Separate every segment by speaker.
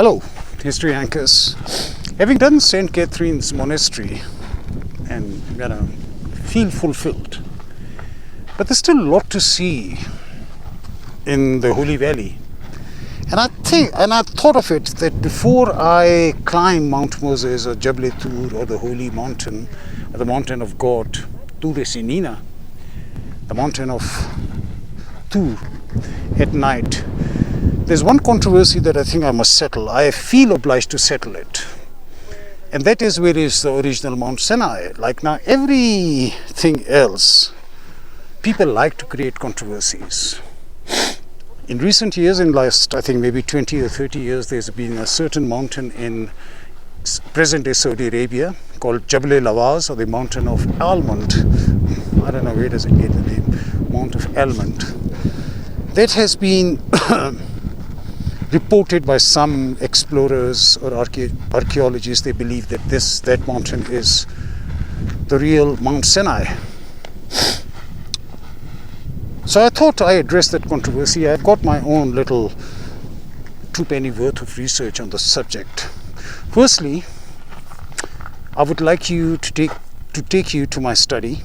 Speaker 1: Hello, history anchors. Having done St. Catherine's Monastery and feel fulfilled, but there's still a lot to see in the Holy Valley. And I thought of it that before I climb Mount Moses or Jabal Tur or the Holy Mountain, or the Mountain of God, Tur Sinina, the Mountain of Tur at night, there's one controversy that I think I must settle. I feel obliged to settle it. And that is, where is the original Mount Sinai? Like now, everything else, people like to create controversies. In recent years, in last, I think maybe 20 or 30 years, there's been a certain mountain in present-day Saudi Arabia called Jabal Lawaz, or the Mountain of Almond. I don't know where does it get the name, Mount of Almond. That has been reported by some explorers or archaeologists. They believe that that mountain is the real Mount Sinai. So I thought I addressed that controversy. I've got my own little two-penny worth of research on the subject. Firstly, I would like you to take you to my study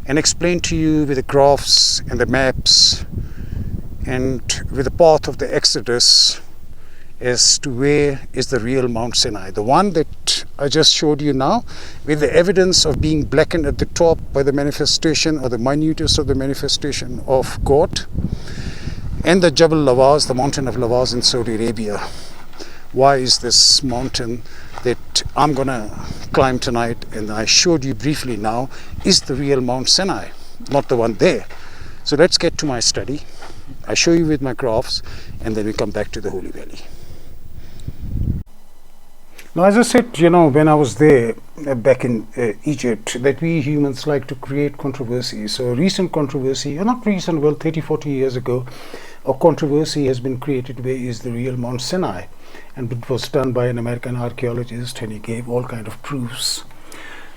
Speaker 1: and explain to you with the graphs and the maps and with the path of the Exodus as to where is the real Mount Sinai. The one that I just showed you now, with the evidence of being blackened at the top by the manifestation or the minutest of the manifestation of God, and the Jabal Lawaz, the Mountain of Lawaz in Saudi Arabia. Why is this mountain that I'm gonna climb tonight, and I showed you briefly now, is the real Mount Sinai, not the one there. So let's get to my study. I show you with my graphs, and then we come back to the Holy Valley. Now, as I said, when I was there back in Egypt, that we humans like to create controversy. So a recent controversy, or not recent, well, 30, 40 years ago, a controversy has been created where is the real Mount Sinai. And it was done by an American archaeologist, and he gave all kind of proofs.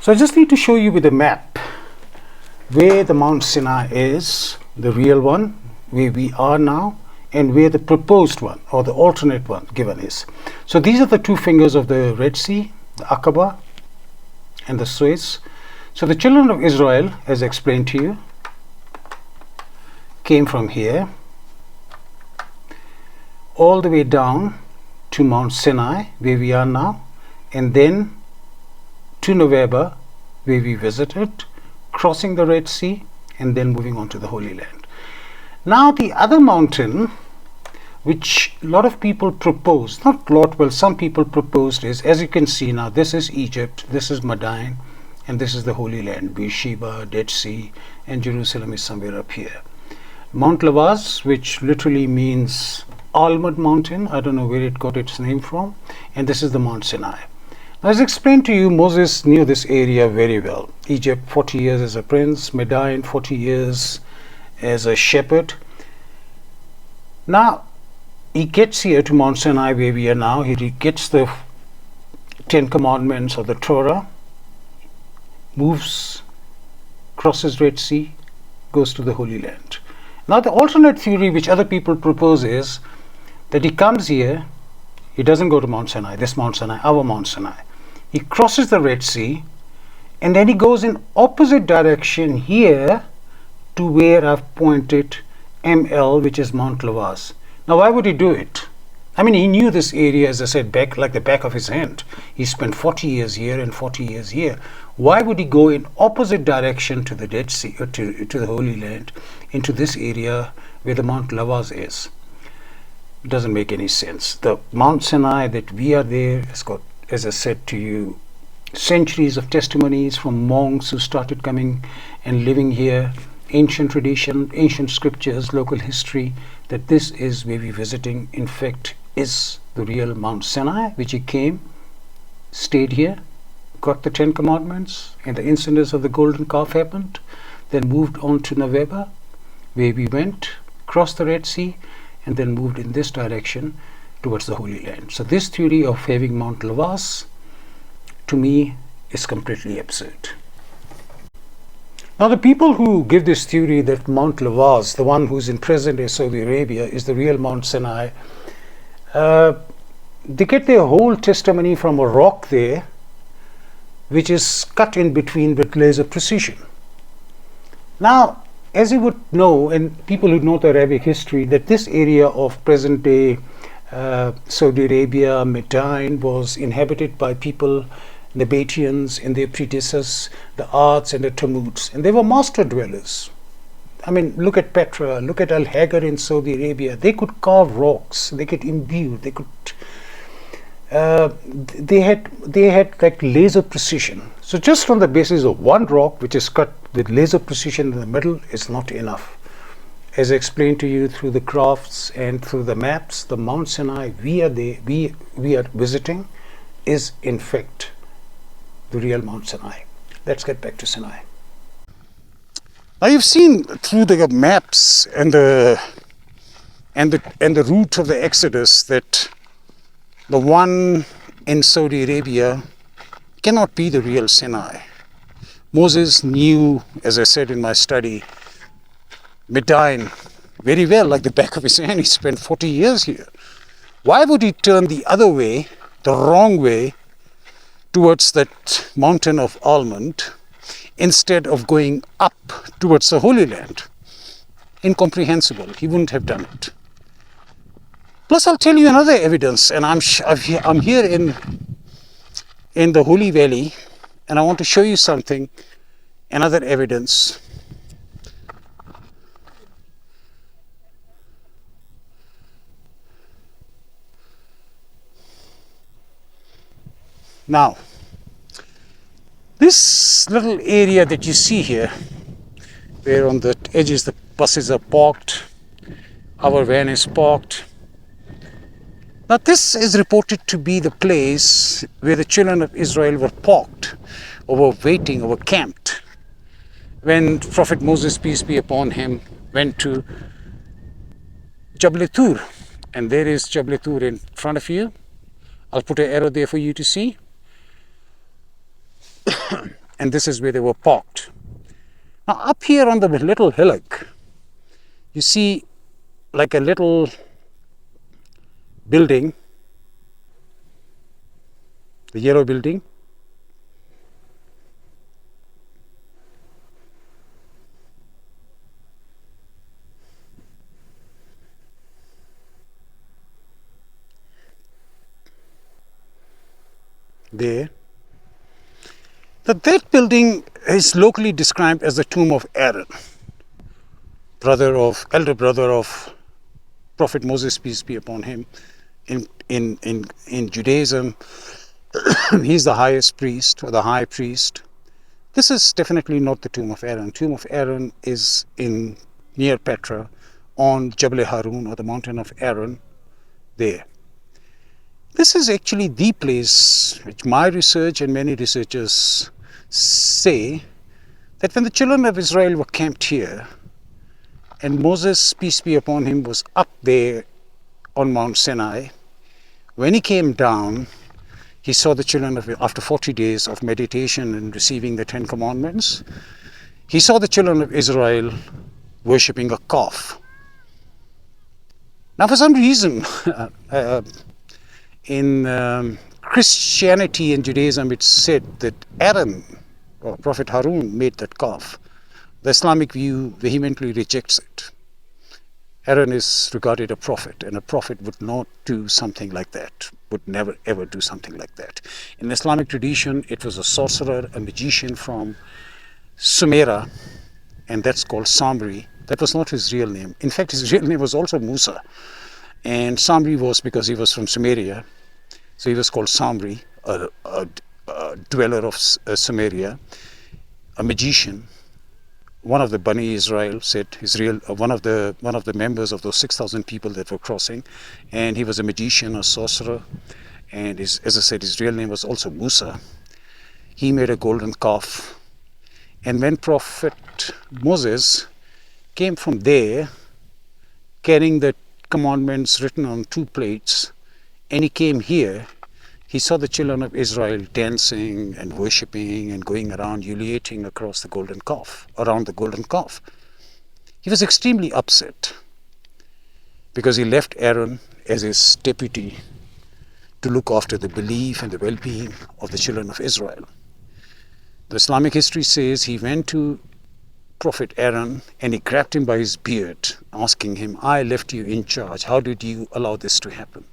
Speaker 1: So I just need to show you with a map where the Mount Sinai is, the real one, where we are now, and where the proposed one or the alternate one given is. So these are the two fingers of the Red Sea, the Aqaba and the Suez. So the children of Israel, as I explained to you, came from here all the way down to Mount Sinai, where we are now, and then to Noveba, where we visited, crossing the Red Sea, and then moving on to the Holy Land. Now the other mountain, which a lot of people proposed, not a lot, well, some people proposed, is, as you can see now, this is Egypt, this is Madain, and this is the Holy Land, Beersheba, Dead Sea, and Jerusalem is somewhere up here. Mount Lawaz, which literally means Almond Mountain, I don't know where it got its name from, and this is the Mount Sinai. Now, as I explained to you, Moses knew this area very well. Egypt, 40 years as a prince, Madain, 40 years as a shepherd. Now he gets here to Mount Sinai, where we are now. He gets the 10 commandments of the Torah, moves, crosses Red Sea, goes to the Holy Land. Now the alternate theory which other people propose is that he comes here, he doesn't go to Mount Sinai, this Mount Sinai, our Mount Sinai. He crosses the Red Sea, and then he goes in opposite direction here to where I've pointed ML, which is Mount Lawaz. Now, why would he do it? I mean, he knew this area, as I said, back like the back of his hand. He spent 40 years here and 40 years here. Why would he go in opposite direction to the Dead Sea, or to the Holy Land, into this area where the Mount Lawaz is? It doesn't make any sense. The Mount Sinai that we are there has got, as I said to you, centuries of testimonies from monks who started coming and living here, ancient tradition, ancient scriptures, local history, that this is where we're visiting, in fact, is the real Mount Sinai, which he came, stayed here, got the 10 commandments, and the incidents of the golden calf happened, then moved on to Noveba, where we went, crossed the Red Sea, and then moved in this direction towards the Holy Land. So this theory of having Mount Lawaz, to me, is completely absurd. Now, the people who give this theory that Mount Lawaz, the one who's in present-day Saudi Arabia, is the real Mount Sinai, They get their whole testimony from a rock there, which is cut in between with laser precision. Now, as you would know, and people who know the Arabic history, that this area of present-day Saudi Arabia, Medina, was inhabited by people, Nabateans and their predecessors, the Arts and the Tamuds, and they were master dwellers. I mean, look at Petra, look at Al-Hagar in Saudi Arabia. They could carve rocks, they could imbue, they could. They had like laser precision. So just on the basis of one rock, which is cut with laser precision in the middle, is not enough. As I explained to you through the crafts and through the maps, the Mount Sinai we are visiting is in fact the real Mount Sinai. Let's get back to Sinai. Now you've seen through the maps and the route of the Exodus that the one in Saudi Arabia cannot be the real Sinai. Moses knew, as I said in my study, Medina very well, like the back of his hand. He spent 40 years here. Why would he turn the other way, the wrong way, towards that mountain of almond, instead of going up towards the Holy Land? Incomprehensible. He wouldn't have done it. Plus, I'll tell you another evidence, and I'm here in the Holy Valley, and I want to show you something, another evidence. Now, this little area that you see here, where on the edges the buses are parked, our van is parked. Now this is reported to be the place where the children of Israel were parked, or were waiting, or were camped, when Prophet Moses, peace be upon him, went to Jabal Tur. And there is Jabal Tur in front of you. I'll put an arrow there for you to see. And this is where they were parked. Now up here on the little hillock, you see like a little building, the yellow building. There. That building is locally described as the tomb of Aaron, elder brother of Prophet Moses, peace be upon him. In Judaism, he's the highest priest, or the high priest. This is definitely not the tomb of Aaron. Tomb of Aaron is near Petra, on Jabal Harun, or the mountain of Aaron, there. This is actually the place which my research and many researchers say that when the children of Israel were camped here, and Moses, peace be upon him, was up there on Mount Sinai, when he came down, he saw the children of, after 40 days of meditation and receiving the 10 Commandments, he saw the children of Israel worshipping a calf. Now for some reason, in Christianity and Judaism, it's said that Aaron, or Prophet Harun, made that calf. The Islamic view vehemently rejects it. Aaron is regarded a prophet, and a prophet would not do something like that, would never ever do something like that. In Islamic tradition, it was a sorcerer, a magician from Sumeria, and that's called Samri. That was not his real name. In fact, his real name was also Musa. And Samri was because he was from Sumeria, so he was called Samri, a dweller of Sumeria, a magician. One of the Bani Israel said his real one of the members of those 6,000 people that were crossing, and he was a magician, a sorcerer, and as I said, his real name was also Musa. He made a golden calf, and when Prophet Moses came from there, carrying the commandments written on 2 plates, and he came here, he saw the children of Israel dancing and worshipping and going around ululating across the golden calf, around the golden calf. He was extremely upset. because he left Aaron as his deputy to look after the belief and the well-being of the children of Israel. The Islamic history says he went to Prophet Aaron and he grabbed him by his beard, asking him, I left you in charge. How did you allow this to happen?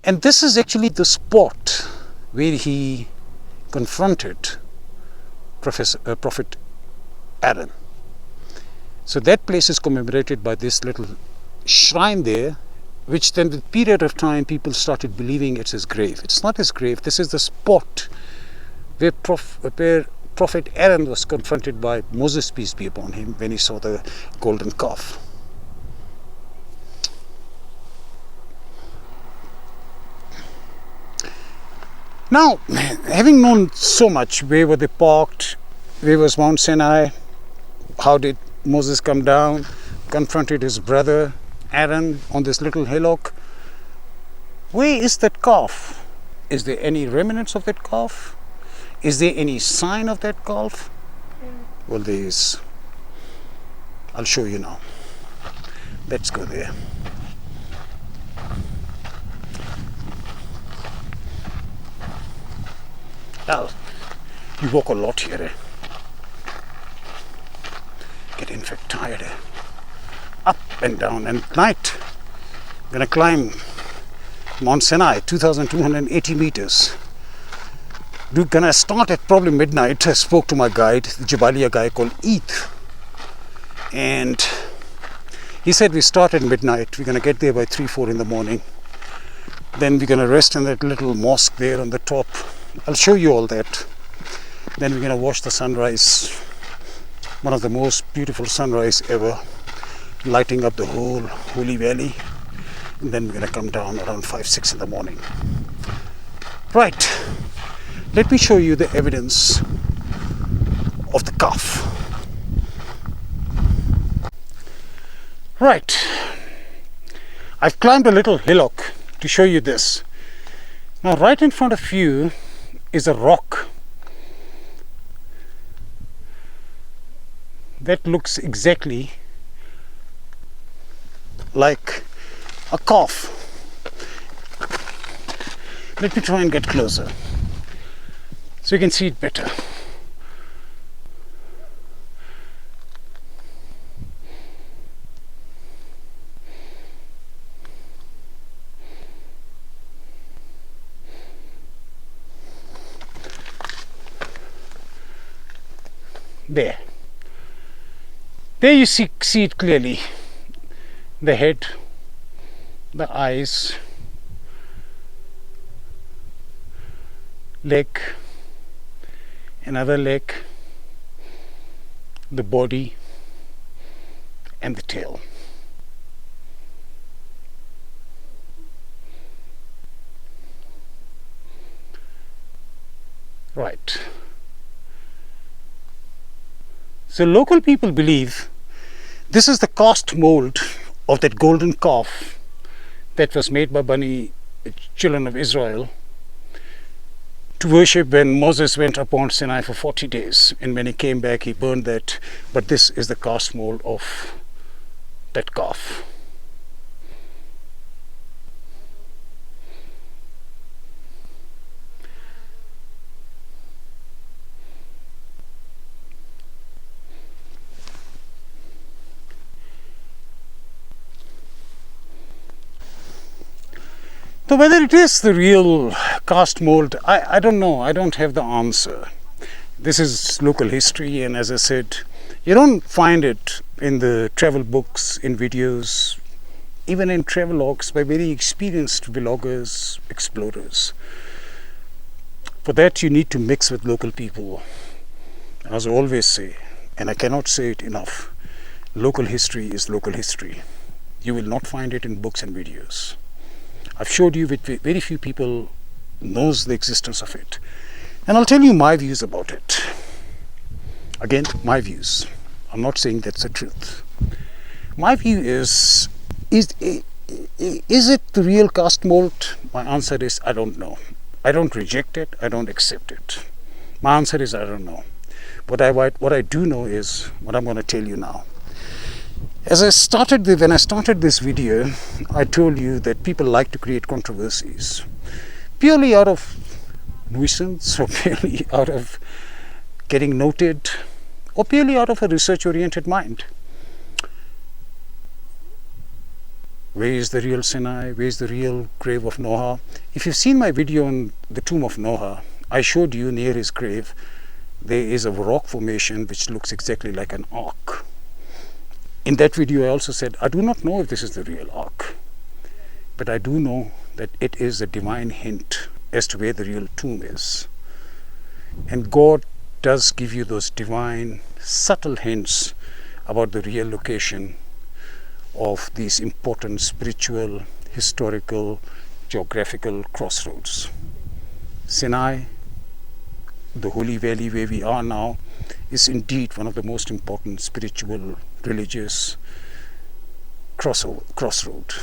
Speaker 1: And this is actually the spot where he confronted Prophet Aaron. So that place is commemorated by this little shrine there, which then with period of time people started believing it's his grave. It's not his grave. This is the spot where Prophet Aaron was confronted by Moses, peace be upon him, when he saw the golden calf. Now, having known so much, where were they parked, where was Mount Sinai, how did Moses come down, confronted his brother Aaron on this little hillock, where is that calf? Is there any remnants of that calf? Is there any sign of that calf? Well, there is. I'll show you now. Let's go there. Now, you walk a lot here. Get in fact tired. Up and down. And at night, I'm going to climb Mount Sinai, 2,280 meters. We're going to start at probably midnight. I spoke to my guide, the Jabalia guy called Eith. And he said we start at midnight. We're going to get there by 3-4 in the morning. Then we're going to rest in that little mosque there on the top. I'll show you all that. Then we're going to watch the sunrise, one of the most beautiful sunrise ever, lighting up the whole Holy Valley. And then we're going to come down around 5-6 in the morning. Right, let me show you the evidence of the calf. Right, I've climbed a little hillock to show you this. Now right in front of you is a rock that looks exactly like a calf. Let me try and get closer so you can see it better. There you see it clearly. The head, the eyes, leg, another leg, the body, and the tail. Right. So local people believe this is the cast mold of that golden calf that was made by children of Israel to worship when Moses went up Mount Sinai for 40 days. And when he came back, he burned that. But this is the cast mold of that calf. So whether it is the real cast mold, I don't know. I don't have the answer. This is local history, and as I said, you don't find it in the travel books, in videos, even in travelogues by very experienced vloggers, explorers. For that you need to mix with local people. As I always say, and I cannot say it enough, local history is local history. You will not find it in books and videos. I've showed you with very few people knows the existence of it. And I'll tell you my views about it. Again, my views. I'm not saying that's the truth. My view is it the real cast mold? My answer is I don't know. I don't reject it. I don't accept it. My answer is I don't know. What I do know is what I'm going to tell you now. When I started this video, I told you that people like to create controversies purely out of nuisance, or purely out of getting noted, or purely out of a research-oriented mind. Where is the real Sinai? Where is the real grave of Noah? If you've seen my video on the tomb of Noah, I showed you near his grave there is a rock formation which looks exactly like an ark. In that video I also said, I do not know if this is the real ark, but I do know that it is a divine hint as to where the real tomb is. And God does give you those divine, subtle hints about the real location of these important spiritual, historical, geographical crossroads. Sinai, the Holy Valley where we are now, is indeed one of the most important spiritual, religious crossroad.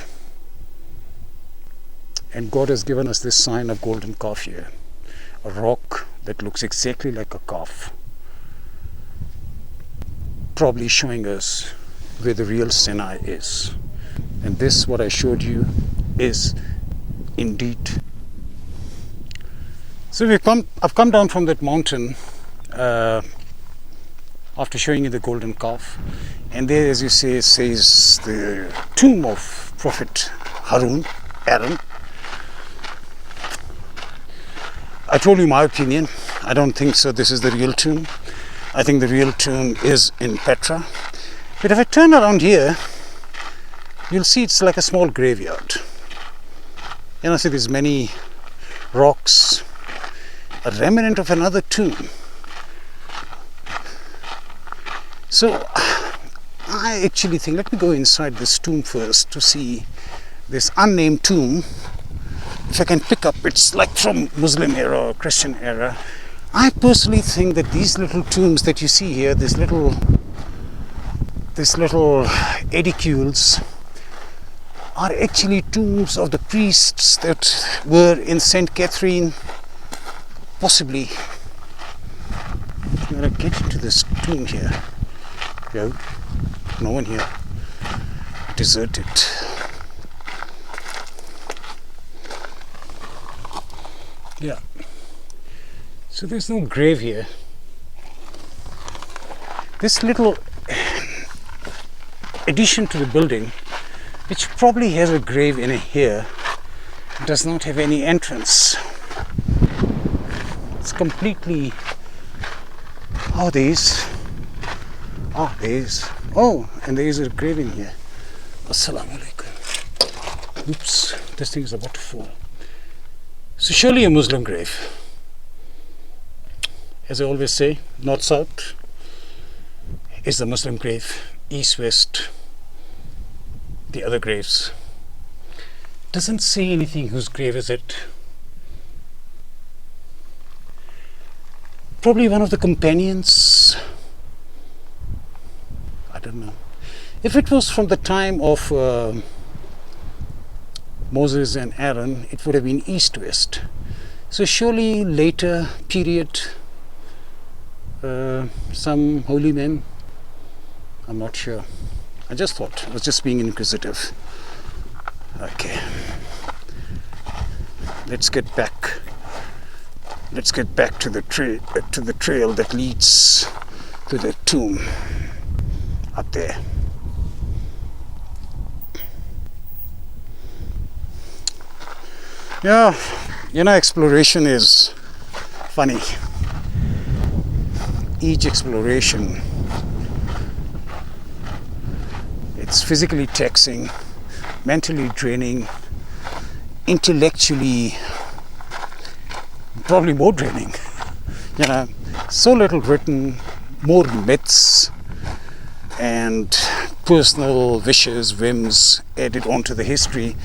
Speaker 1: And God has given us this sign of golden calf here, a rock that looks exactly like a calf, probably showing us where the real Sinai is. And this, what I showed you, is indeed. So I've come down from that mountain after showing you the golden calf, and there, as you say, says the tomb of Prophet Aaron. I told you my opinion. I don't think so this is the real tomb. I think the real tomb is in Petra. But if I turn around here, you'll see it's like a small graveyard. See there's many rocks, a remnant of another tomb. So I actually think, let me go inside this tomb first to see this unnamed tomb. If I can pick up, it's like from Muslim era or Christian era. I personally think that these little tombs that you see here, these little edicules, are actually tombs of the priests that were in St. Catherine, possibly. I'm going to get into this tomb here. No one here. Deserted. Yeah. So there's no grave here. This little addition to the building, which probably has a grave in it here, does not have any entrance. It's completely... and there is a grave in here. Assalamu alaikum. Oops, this thing is about to fall. So surely a Muslim grave. As I always say, north-south is the Muslim grave, east-west the other graves. Doesn't say anything whose grave is it. Probably one of the companions. I don't know. If it was from the time of Moses and Aaron, it would have been east-west. So surely later period, some holy men, I'm not sure. I just thought, I was just being inquisitive. Okay. Let's get back to the trail that leads to the tomb up there. Yeah, exploration is funny. Each exploration, it's physically taxing, mentally draining, intellectually probably more draining. So little written, more myths and personal wishes, whims added onto the history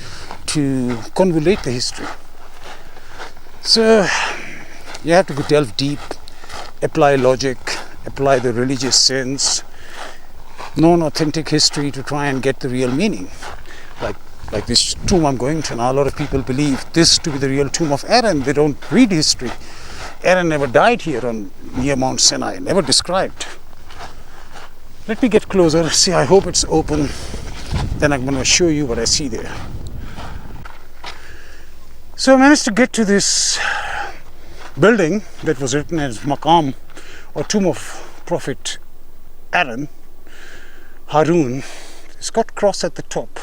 Speaker 1: to convolute the history. So you have to delve deep, apply logic, apply the religious sense, non-authentic history to try and get the real meaning. Like this tomb I'm going to now, a lot of people believe this to be the real tomb of Aaron. They don't read history. Aaron never died here near Mount Sinai, never described. Let me get closer. See, I hope it's open. Then I'm going to show you what I see there. So I managed to get to this building that was written as Maqam, or Tomb of Prophet Aaron, Harun. It's got cross at the top.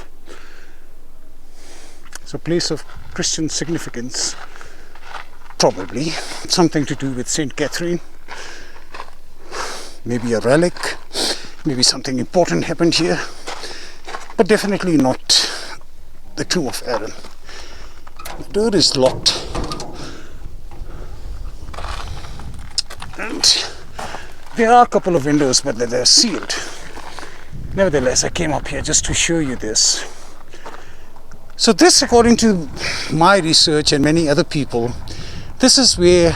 Speaker 1: It's a place of Christian significance, probably something to do with Saint Catherine, maybe a relic, maybe something important happened here, but definitely not the tomb of Aaron. The door is locked, and there are a couple of windows, but they're sealed. Nevertheless, I came up here just to show you this. So this, according to my research and many other people, this is where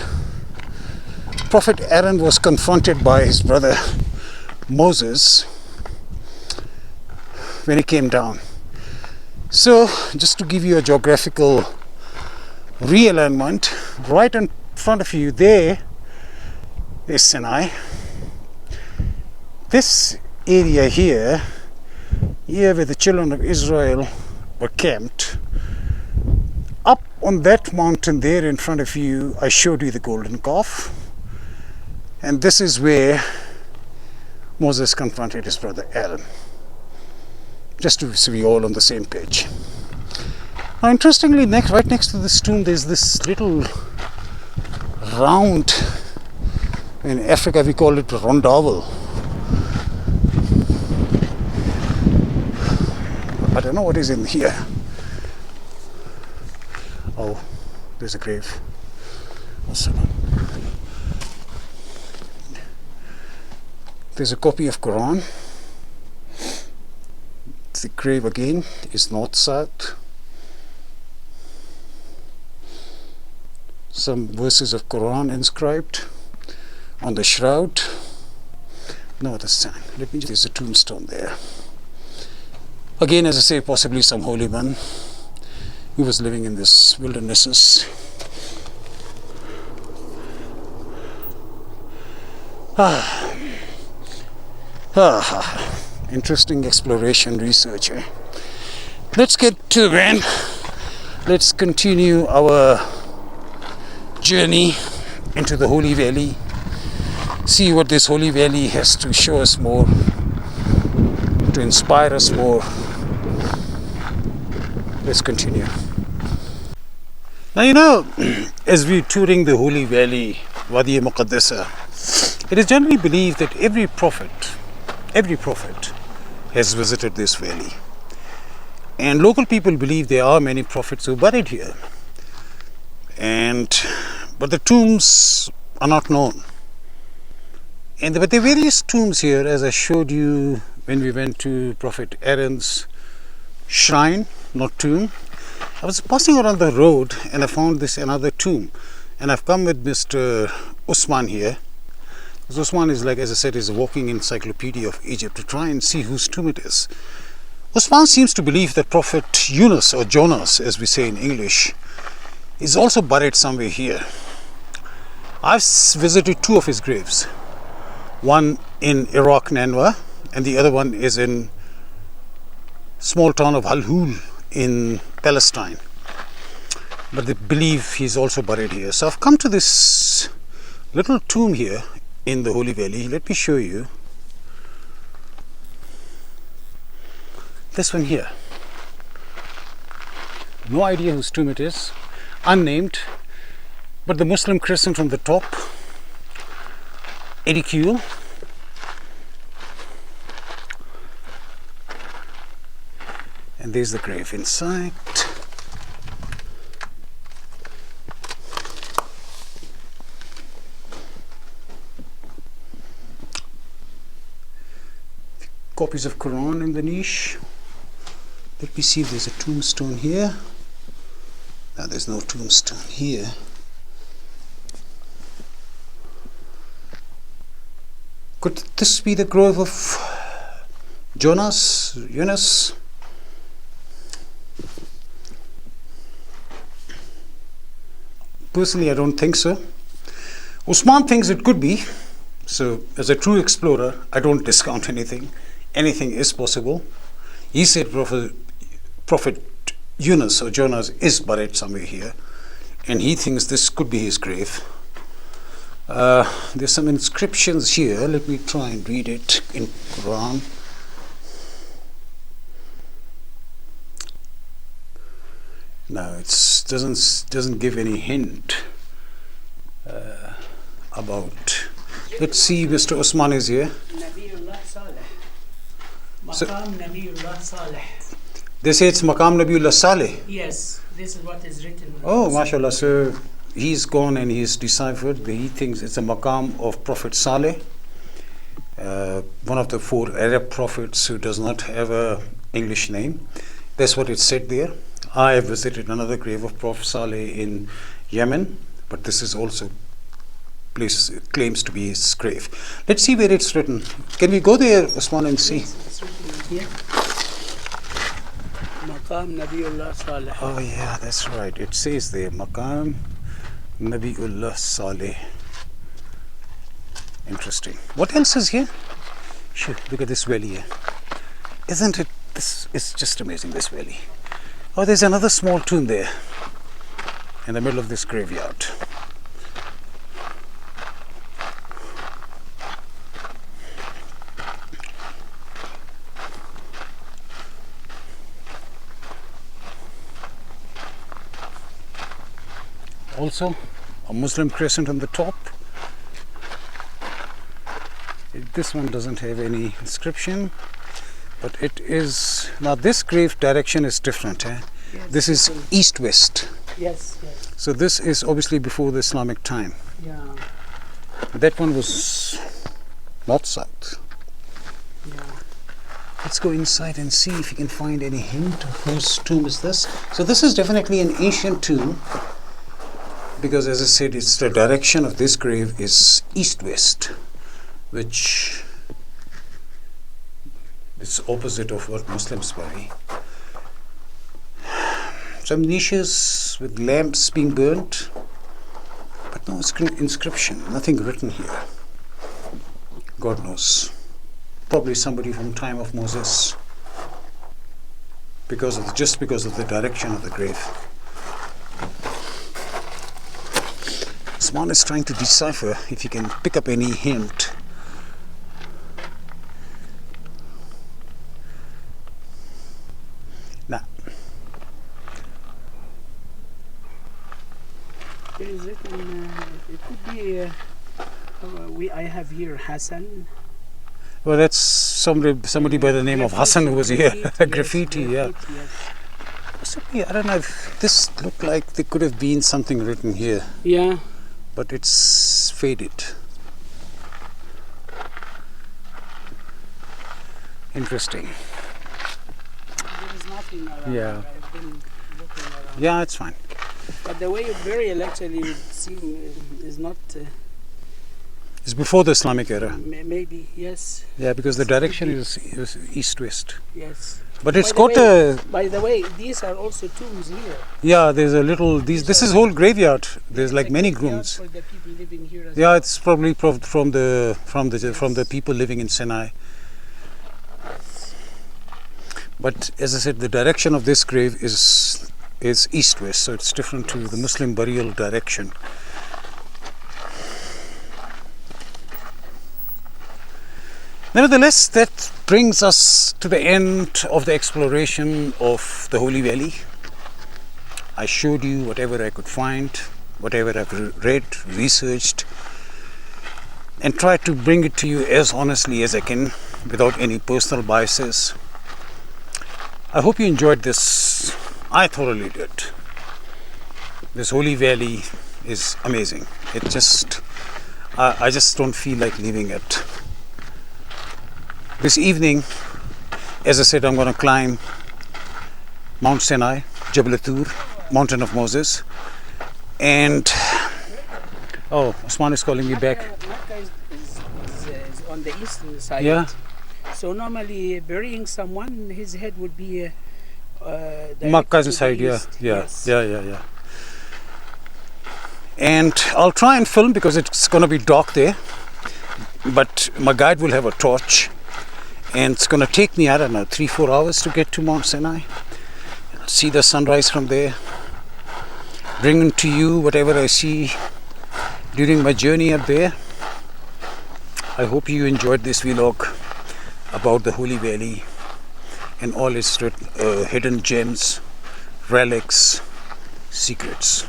Speaker 1: Prophet Aaron was confronted by his brother Moses when he came down. So just to give you a geographical realignment, right in front of you there is Sinai. This area here where the children of Israel were camped, up on that mountain there in front of you, I showed you the golden calf, and this is where Moses confronted his brother Aaron, just to so we all on the same page. Now interestingly, right next to this tomb there's this little round, in Africa we call it rondavel. I don't know what is in here. Oh, there's a grave. There's a copy of Quran. The grave again is north-south. Some verses of Quran inscribed on the shroud. No other sign. There's a tombstone there. Again, as I say, possibly some holy man who was living in this wildernesses. Interesting exploration research. Let's get to the van. Let's continue our journey into the Holy Valley. See what this Holy Valley has to show us more, to inspire us more. Let's continue. Now, you know, as we're touring the Holy Valley, Wadi Muqaddasa, it is generally believed that every prophet has visited this valley. And local people believe there are many prophets who are buried here. But the tombs are not known. But there are various tombs here, as I showed you when we went to Prophet Aaron's shrine, not tomb. I was passing around the road and I found this another tomb, and I've come with Mr. Usman here. Because Usman is, like, as I said, is a walking encyclopedia of Egypt, to try and see whose tomb it is. Usman seems to believe that Prophet Yunus, or Jonas as we say in English, is also buried somewhere here. I've visited two of his graves, one in Iraq, Nanwa, and the other one is in small town of Al-Hul in Palestine. But they believe he's also buried here. So I've come to this little tomb here in the Holy Valley. Let me show you. This one here. No idea whose tomb it is. Unnamed. But the Muslim crescent from the top. Ridicule. And there's the grave inside. Copies of Quran in the niche. Let me see if there's a tombstone here. No, there's no tombstone here. Could this be the grave of Yunus? Personally, I don't think so. Usman thinks it could be. So, as a true explorer, I don't discount anything. Anything is possible. He said Prophet Yunus or Jonas is buried somewhere here, and he thinks this could be his grave. There's some inscriptions here. Let me try and read it in Quran. No, it doesn't give any hint about. Let's see, Mr. Osman is here. So, they say it's Maqam Nabiullah Saleh.
Speaker 2: Yes, this is what is written.
Speaker 1: Oh, mashallah. So he's gone and he's deciphered. He thinks it's a Maqam of Prophet Saleh, one of the 4 Arab prophets who does not have a English name. That's what it said there. I have visited another grave of Prophet Saleh in Yemen, but this is also claims to be his grave. Let's see where it's written. Can we go there, Osman, and see?
Speaker 2: Yes, it's written here. Maqam Nabiullah Saleh.
Speaker 1: Oh yeah, that's right. It says there, Maqam Nabiullah Saleh. Interesting. What else is here? Sure, look at this valley here. Isn't it? This is just amazing, this valley. Oh, there's another small tomb there in the middle of this graveyard. Also, a Muslim crescent on the top. This one doesn't have any inscription, but it is. Now, this grave direction is different. Yes, this is east-west.
Speaker 2: Yes, yes.
Speaker 1: So, this is obviously before the Islamic time.
Speaker 2: Yeah.
Speaker 1: That one was north-south.
Speaker 2: Yeah.
Speaker 1: Let's go inside and see if you can find any hint of whose tomb is this. So, this is definitely an ancient tomb, because as I said, it's the direction of this grave is east-west, which is opposite of what Muslims bury. Some niches with lamps being burnt, but no inscription, nothing written here. God knows. Probably somebody from time of Moses, just because of the direction of the grave. Usman is trying to decipher if he can pick up any hint. Now,
Speaker 2: Is it? It could be. I have here Hassan.
Speaker 1: well, that's somebody by the name of Hassan who was here. Graffiti, yeah.
Speaker 2: Yes.
Speaker 1: Possibly, I don't know if this looked like there could have been something written here,
Speaker 2: Yeah.
Speaker 1: but it's faded. Interesting.
Speaker 2: There is nothing around.
Speaker 1: Yeah.
Speaker 2: I've been looking around.
Speaker 1: Yeah, it's fine.
Speaker 2: But the way of burial actually would seem is not.
Speaker 1: It's before the Islamic era.
Speaker 2: Maybe yes.
Speaker 1: Yeah, because the direction is east-west.
Speaker 2: Yes.
Speaker 1: But it's
Speaker 2: By the
Speaker 1: got
Speaker 2: way-
Speaker 1: a.
Speaker 2: By the way, these are also tombs here.
Speaker 1: Yeah, there's a little. This is whole graveyard. There's like
Speaker 2: It's a
Speaker 1: many
Speaker 2: graveyard
Speaker 1: rooms.
Speaker 2: for the people living here as
Speaker 1: Yeah, it's probably from the people living in Sinai. But as I said, the direction of this grave is east-west, so it's different to the Muslim burial direction. Nevertheless, that brings us to the end of the exploration of the Holy Valley. I showed you whatever I could find, whatever I've read, researched, and tried to bring it to you as honestly as I can, without any personal biases. I hope you enjoyed this. I thoroughly did. This Holy Valley is amazing. I just don't feel like leaving it. This evening, as I said, I'm going to climb Mount Sinai, Jabal Tur, Mountain of Moses, and Usman is calling me back.
Speaker 2: Mecca is on the eastern side.
Speaker 1: Yeah.
Speaker 2: So normally burying someone, his head would be
Speaker 1: Makkah's
Speaker 2: directed to
Speaker 1: side,
Speaker 2: the
Speaker 1: yeah,
Speaker 2: east.
Speaker 1: yeah,
Speaker 2: Yes.
Speaker 1: yeah. And I'll try and film because it's going to be dark there. but my guide will have a torch, and it's going to take me, I don't know, 3-4 hours to get to Mount Sinai. See the sunrise from there, bringing to you whatever I see during my journey up there. I hope you enjoyed this vlog about the Holy Valley and all its hidden gems, relics, secrets.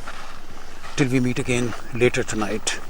Speaker 1: Till we meet again later tonight.